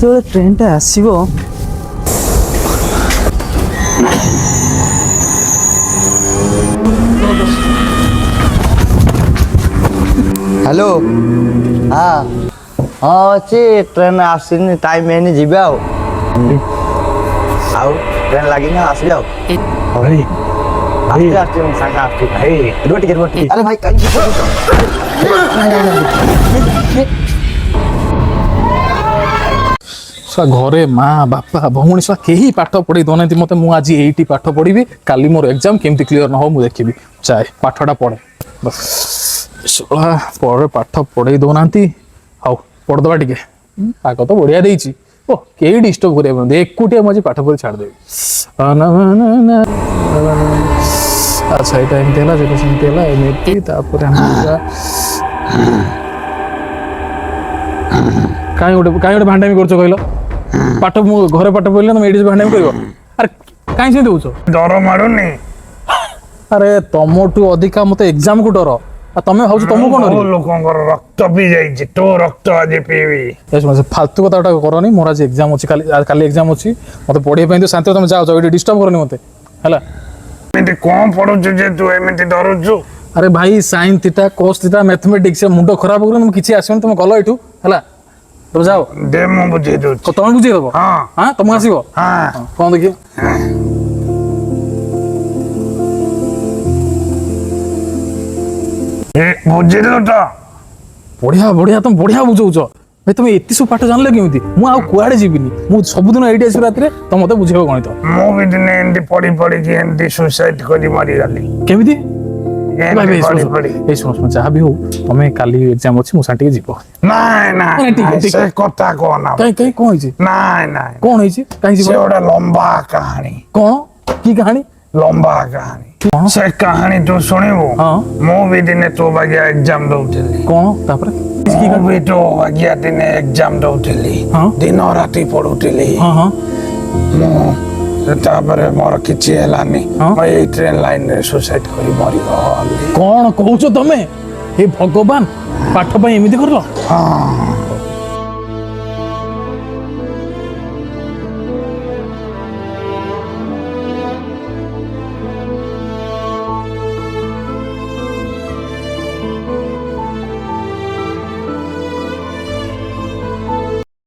କେତେବେଳେ ଟ୍ରେନଟା ଆସିବ? हेलो हाँ हाँ अच्छी ट्रेन आसनी टाइम है नहीं जीवे आओ ट्रेन लगी ना आस जाओ भाई भाई आस्ते आस्ते संग आस्ते भाई रोटी के रोटी अरे भाई कहीं घरे माँ बापा भौणी छुआ कहीं पाठ पढ़ी दौना मत मुझे ये पाठ पढ़ी काली मोर एग्जाम केमती क्लीयर न हो मुझे देखी चाहे पाठटा पढ़े बस शोला पढ़े पाठ पढ़े दौना हाउ पढ़दबा टे पाक तो बढ़िया देती ओ कई डिस्टर्ब कर एकुटिया मुझे पाठ पढ़ी छाड़देवी अच्छा ये एमती है सेमती है एमती कहीं गोटे भांडामी कर कहल पाठ घरे पाठ पढ़ले तुम ये भांडामी कर अरे कहीं से दौच डर मारुनी अरे तुमठू अधिका मत एग्जाम को डर तमें भाव तुम कौन लोकंकर रक्त पी जाइए तो रक्त आज पीबी फालतू कथा करनी मोर आज एग्जाम अच्छी काली एग्जाम अच्छी मत पढ़ाई तो शांति तुम जाओ ये डिस्टर्ब करनी मत है कौन पढ़ुचु जे तू एमती डरुचु अरे भाई sine theta cos theta mathematics मुंड खराब कर किसी आसनी तुम गल यू है तुम जाओ दे मु बुझे दउछि तुम बुझे दब हाँ हाँ तुम आसो हाँ कौन देखिए बुझे दो तो बढ़िया बढ़िया तुम बढ़िया बुझाऊच भाई तुम एत सब पाठ जानल केमी मुझे कुआड़े जीविनी मुझे सबुदिन ये आस रात तुम मत बुझे गणित मु भी दिने एंती पढ़ी पढ़ी कि एंती सुसाइड करी मरी गली केमी पढ़ी पढ़ी शुण जहाँ भी हो तुम काली एग्जाम अच्छी मुझे जीव नाय नाय से कथा कोना कहीं कौन नाय नाय कौन कहीं से ओडा लंबा कहानी कौन की कहानी लंबा कहानी से कहानी तू सुनिबो हाँ मु भी दिने तो बागिया एग्जाम दउथिली कौन तापर मु भी तो बागिया दिने एग्जाम दउथिली हाँ दिन राति पढुथिली हाँ हाँ मु तापर मोर किछि हेलानी हाँ? मैं ए ट्रेन लाइन रे सुसाइड करी मरी गली कौन कहूच तमें हे भगवान पाठ एमती कर हाँ